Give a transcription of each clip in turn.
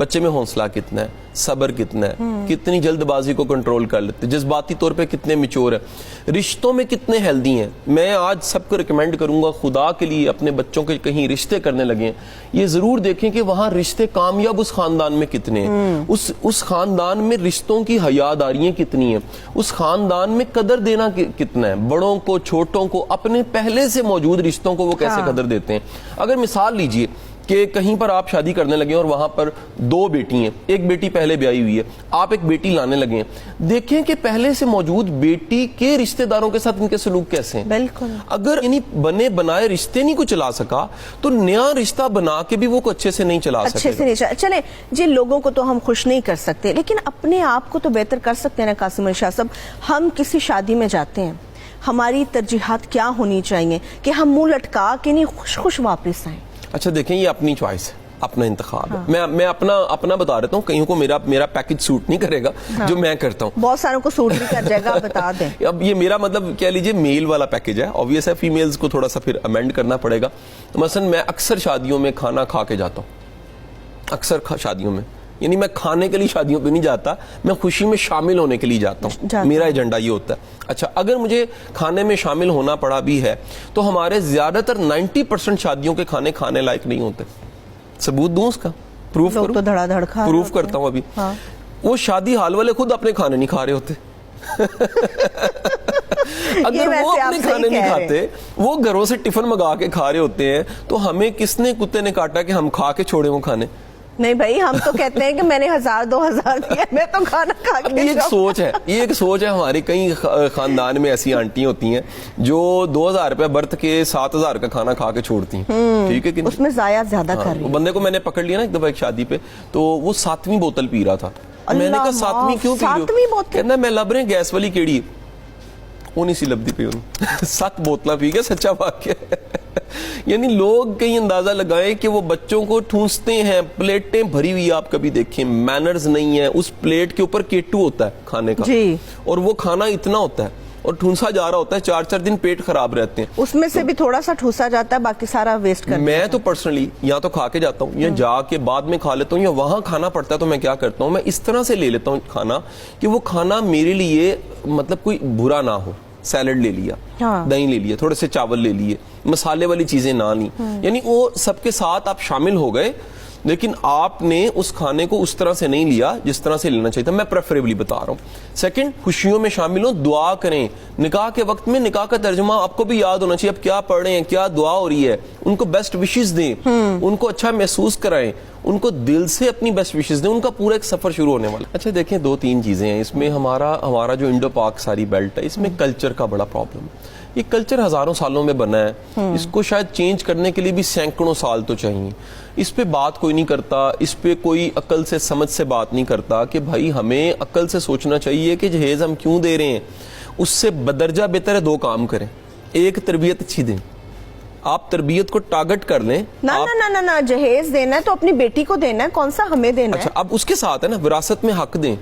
بچے میں حوصلہ کتنا ہے, صبر کتنا ہے, کتنی جلد بازی کو کنٹرول کر لیتے, جذباتی طور پہ کتنے میچور ہیں, رشتوں میں کتنے ہیلدی ہیں. میں آج سب کو ریکمینڈ کروں گا خدا کے لیے اپنے بچوں کے کہیں رشتے کرنے لگے ہیں, یہ ضرور دیکھیں کہ وہاں رشتے کامیاب اس خاندان میں کتنے ہیں, اس خاندان میں رشتوں کی حیاداریاں کتنی ہیں, اس خاندان میں قدر دینا کتنا ہے, بڑوں کو چھوٹوں کو اپنے پہلے سے موجود رشتوں کو وہ کیسے قدر دیتے ہیں. اگر مثال لیجئے کہ کہیں پر آپ شادی کرنے لگے اور وہاں پر 2 بیٹی ہیں, ایک بیٹی پہلے بیائی ہوئی ہے, آپ ایک بیٹی لانے لگے ہیں, دیکھیں کہ پہلے سے موجود بیٹی کے رشتہ داروں کے ساتھ ان کے سلوک کیسے ہیں. بالکل. اگر بنے بنائے رشتے نہیں کو چلا سکا تو نیا رشتہ بنا کے بھی وہ کو اچھے سے نہیں چلا سکے. اچھے سے نہیں چلیں جی, لوگوں کو تو ہم خوش نہیں کر سکتے لیکن اپنے آپ کو تو بہتر کر سکتے ہیں نا قاسم علی شاہ صاحب. ہم کسی شادی میں جاتے ہیں, ہماری ترجیحات کیا ہونی چاہیے کہ ہم منہ لٹکا کے نہیں خوش خوش واپس آئیں. اچھا دیکھیں, یہ اپنی چوائس ہے, اپنا انتخاب ہے. میں اپنا بتا رہتا ہوں, کہیں کو میرا پیکج سوٹ نہیں کرے گا جو میں کرتا ہوں. بہت ساروں کو سوٹ بھی کر جائے گا, بتا دیں. اب یہ میرا مطلب کہہ لیجئے میل والا پیکج ہے, obvious ہے فیمیلز کو تھوڑا سا پھر امینڈ کرنا پڑے گا. مثلا میں اکثر شادیوں میں کھانا کھا کے جاتا ہوں, اکثر شادیوں میں, یعنی میں کھانے کے لیے شادیوں پہ نہیں جاتا, میں خوشی میں شامل ہونے کے لیے جاتا ہوں. میرا ایجنڈا یہ ہوتا ہے. اچھا, اگر مجھے کھانے میں شامل ہونا پڑا بھی ہے تو ہمارے زیادہ تر 90% شادیوں کے کھانے کھانے لائق نہیں ہوتے. ثبوت دوں اس کا, پروف کروں, تو دھڑا دھڑ کھا پروف کرتا ہوں ابھی. وہ شادی حال والے خود اپنے کھانے نہیں کھا رہے ہوتے. اگر وہ اپنے کھانے نہیں کھاتے, وہ گھروں سے ٹفن منگا کے کھا رہے ہوتے ہیں, تو ہمیں کس نے کتے نے کاٹا کہ ہم کھا کے چھوڑے وہ کھانے. نہیں بھائی, ہم تو کہتے ہیں کہ میں نے 1000-2000 دیا, میں تو کھانا کھا کے. یہ ایک سوچ ہے ہماری. کئی خاندان میں ایسی آنٹی ہوتی ہیں جو 2000 روپے برت کے 7000 کا کھانا کھا کے چھوڑتی ہیں. ٹھیک ہے کہ اس میں ضائع زیادہ کر رہی ہے. بندے کو میں نے پکڑ لیا نا ایک دفعہ ایک شادی پہ, تو وہ 7ویں بوتل پی رہا تھا. میں نے کہا 7ویں کیوں پی رہے ہو؟ کہنا میں لب رہے گیس والی کیڑی, وہ نہیں سی لبدی پی انہوں 7 بوتلاں پی گیا. سچا واقعہ. یعنی لوگ کہیں اندازہ لگائیں کہ وہ بچوں کو ٹھونستے ہیں, پلیٹیں بھری ہوئی آپ کبھی دیکھیں, مینرز نہیں ہے, اس پلیٹ کے اوپر کیٹو ہوتا ہے کھانے کا, اور وہ کھانا اتنا ہوتا ہے اور ٹھونسا جا رہا ہوتا ہے, 4-4 دن پیٹ خراب رہتے ہیں. اس میں سے بھی تھوڑا سا ٹھوسا جاتا ہے, باقی سارا ویسٹ کر. میں تو پرسنلی یا تو کھا کے جاتا ہوں یا جا کے بعد میں کھا لیتا ہوں, یا وہاں کھانا پڑتا ہے تو میں کیا کرتا ہوں, میں اس طرح سے لے لیتا ہوں کھانا کہ وہ کھانا میرے لیے مطلب کوئی برا نہ ہو. سیلڈ لے لیا, دہی لے لیا, تھوڑے سے چاول لے لیے, مسالے والی چیزیں نہ لیں, یعنی وہ سب کے ساتھ آپ شامل ہو گئے, لیکن آپ نے اس کھانے کو اس طرح سے نہیں لیا جس طرح سے لینا چاہیے تھا. میں پریفریبلی بتا رہا ہوں. سیکنڈ, خوشیوں میں شامل ہوں, دعا کریں. نکاح کے وقت میں نکاح کا ترجمہ آپ کو بھی یاد ہونا چاہیے, اب کیا پڑھ رہے ہیں, کیا دعا ہو رہی ہے, ان کو بیسٹ وشز دیں, ان کو اچھا محسوس کرائیں, ان کو دل سے اپنی بیسٹ وشز دیں. ان کا پورا ایک سفر شروع ہونے والا. اچھا دیکھیں, 2-3 چیزیں ہیں اس میں. ہمارا جو انڈو پاک ساری بیلٹ ہے, اس میں کلچر کا بڑا پرابلم ہے. یہ کلچر ہزاروں سالوں میں بنا ہے, اس کو شاید چینج کرنے کے لیے بھی سینکڑوں سال تو چاہیے. اس پہ بات کوئی نہیں کرتا, اس پہ کوئی عقل سے سمجھ سے بات نہیں کرتا کہ بھائی ہمیں عقل سے سوچنا چاہیے کہ جہیز ہم کیوں دے رہے ہیں. اس سے بدرجہ بہتر ہے 2 کام کریں. ایک, تربیت اچھی دیں. آپ تربیت کو ٹارگٹ کر لیں. نہ جہیز دینا ہے تو اپنی بیٹی کو دینا ہے, کون سا ہمیں دینا ہے. اچھا, اب اس کے ساتھ ہے نا وراثت میں حق دیں.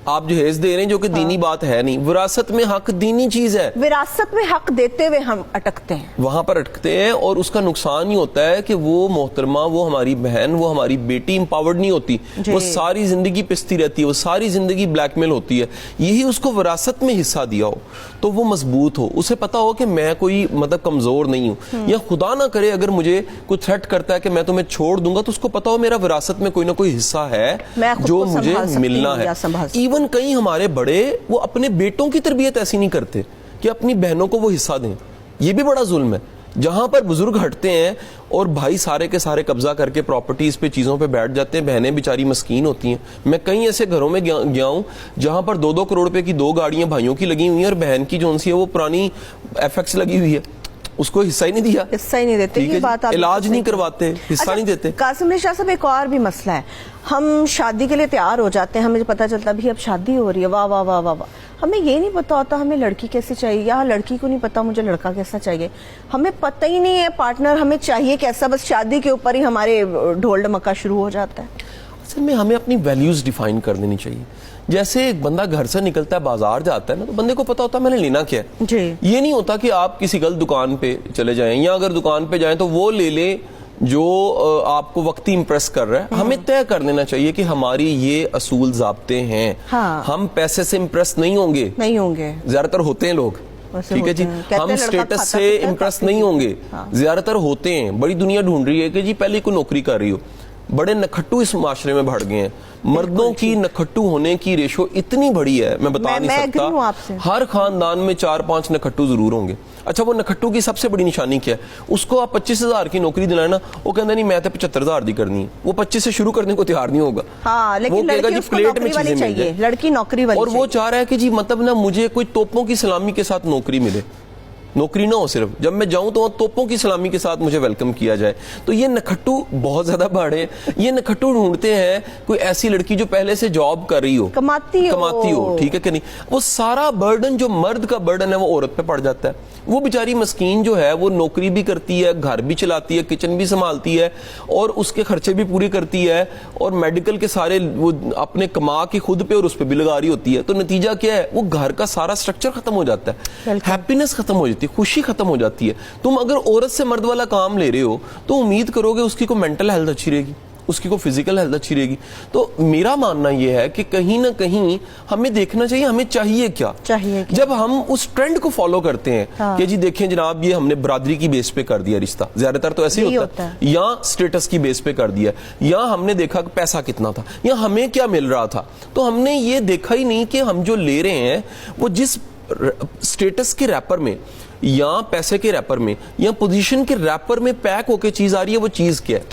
آپ جہیز دے رہے ہیں جو کہ دینی بات ہے نہیں, وراثت میں حق دینی چیز ہے. وراثت میں حق دیتے ہوئے ہم اٹکتے ہیں, وہاں پر اٹکتے ہیں, اور اس کا نقصان ہی ہوتا ہے کہ وہ محترمہ, وہ ہماری بہن, وہ ہماری بیٹی امپاورڈ نہیں ہوتی. وہ ساری زندگی پستی رہتی ہے, وہ ساری زندگی بلیک میل ہوتی ہے. یہی اس کو وراثت میں حصہ دیا ہو تو وہ مضبوط ہو, اسے پتا ہو کہ میں کوئی مطلب کمزور نہیں ہوں, یا خدا نہ کرے اگر مجھے کوئی تھریٹ کرتا ہے کہ میں تمہیں چھوڑ دوں گا, تو اس کو پتا ہو میرا وراثت میں کوئی نہ کوئی حصہ ہے جو مجھے ملنا ہے. ایون کئی ہمارے بڑے وہ اپنے بیٹوں کی تربیت ایسی نہیں کرتے کہ اپنی بہنوں کو وہ حصہ دیں. یہ بھی بڑا ظلم ہے. جہاں پر بزرگ ہٹتے ہیں اور بھائی سارے کے سارے قبضہ کر کے پراپرٹیز پہ چیزوں پہ بیٹھ جاتے ہیں, بہنیں بیچاری مسکین ہوتی ہیں. میں کئی ایسے گھروں میں گیا ہوں جہاں پر 2-2 کروڑ روپے کی 2 گاڑیاں بھائیوں کی لگی ہوئی ہیں, اور بہن کی جو سی ہے وہ پرانی FX لگی ہوئی ہے, اس کو حصہ ہی نہیں دیا, حصہ ہی نہیں دیتے. یہ بات علاج نہیں کرواتے, حصہ نہیں دیتے. قاسم علی شاہ صاحب, ایک اور بھی مسئلہ ہے. ہم شادی کے لیے تیار ہو جاتے ہیں, ہمیں پتہ چلتا بھی اب شادی ہو رہی ہے, واہ واہ واہ واہ, ہمیں یہ نہیں پتا ہوتا ہمیں لڑکی کیسی چاہیے, یا لڑکی کو نہیں پتا مجھے لڑکا کیسا چاہیے. ہمیں پتہ ہی نہیں ہے پارٹنر ہمیں چاہیے کیسا, بس شادی کے اوپر ہی ہمارے ڈھول ڈمکا شروع ہو جاتا ہے. اصل میں ہمیں اپنی ویلیوز ڈیفائن کر دینی چاہیے. جیسے ایک بندہ گھر سے نکلتا ہے, بازار جاتا ہے نا, تو بندے کو پتا ہوتا ہے میں نے لینا کیا ہے. یہ نہیں ہوتا کہ آپ کسی غلط دکان پہ چلے جائیں, یا اگر دکان پہ جائیں تو وہ لے لیں جو آپ کو وقتی امپریس کر رہا ہے. ہمیں طے کر لینا چاہیے کہ ہماری یہ اصول ضابطے ہیں. ہم پیسے سے امپریس نہیں ہوں گے. زیادہ تر ہوتے ہیں لوگ, ٹھیک ہے جی, ہم سٹیٹس سے امپریس نہیں ہوں گے. زیادہ تر ہوتے ہیں. بڑی دنیا ڈھونڈ رہی ہے کہ جی پہلے کوئی نوکری کر رہی ہو. بڑے نکھٹو اس معاشرے میں بڑھ گئے ہیں. مردوں کی نکھٹو ہونے کی ریشو اتنی بڑی ہے میں بتا نہیں سکتا. ہر خاندان میں 4-5 نکھٹو ضرور ہوں گے. اچھا, وہ نکھٹو کی سب سے بڑی نشانی کیا ہے؟ اس کو آپ 25,000 کی نوکری دلائیں نا, وہ کہتا نہیں میں تو 75,000 دی کرنی ہے. وہ 25 سے شروع کرنے کو تیار نہیں ہوگا. وہ کہے گا جی پلیٹ میں چیزیں مل جائیں, لڑکی نوکری والی, اور وہ چاہ رہا ہے کہ جی مطلب نا مجھے کوئی توپوں کی سلامی کے ساتھ نوکری ملے. نوکری نہ ہو صرف, جب میں جاؤں تو توپوں کی سلامی کے ساتھ مجھے ویلکم کیا جائے. تو یہ نکھٹو بہت زیادہ بڑے. یہ نکھٹو ڈھونڈتے ہیں کوئی ایسی لڑکی جو پہلے سے جاب کر رہی ہو, کماتی ہو, ٹھیک ہے کہ نہیں. وہ سارا برڈن جو مرد کا برڈن ہے وہ عورت پہ پڑ جاتا ہے. وہ بیچاری مسکین جو ہے وہ نوکری بھی کرتی ہے, گھر بھی چلاتی ہے, کچن بھی سنبھالتی ہے, اور اس کے خرچے بھی پورے کرتی ہے, اور میڈیکل کے سارے وہ اپنے کما کے خود پہ اور اس پہ بل لگا رہی ہوتی ہے. تو نتیجہ کیا ہے؟ وہ گھر کا سارا سٹرکچر ختم ہو جاتا ہے, ہیپینس ختم ہو جاتی ہے, خوشی ختم ہو جاتی ہے. تم اگر عورت سے مرد والا کام لے رہے ہو تو امید کرو گے اس کی کوئی مینٹل ہیلتھ اچھی رہے گی, اس کی کوئی فزیکل ہیلتھ اچھی رہے گی. تو میرا ماننا یہ ہے کہ کہیں نہ کہیں ہمیں دیکھنا چاہیے ہمیں چاہیے کیا. جب ہم اس ٹرینڈ کو فالو کرتے ہیں کہ جی دیکھیں جناب یہ ہم نے برادری کی بیس پہ کر دیا رشتہ, زیادہ تر تو ایسے ہی ہوتا ہے, یا سٹیٹس کی بیس پہ کر دیا, یا ہم نے دیکھا کہ پیسہ کتنا تھا, یا ہمیں کیا مل رہا تھا, تو ہم نے یہ دیکھا ہی نہیں کہ ہم جو لے رہے ہیں وہ جس سٹیٹس کے ریپر میں یا پیسے کے ریپر میں یا پوزیشن کے ریپر میں پیک ہو کے چیز آ رہی ہے وہ چیز کیا ہے.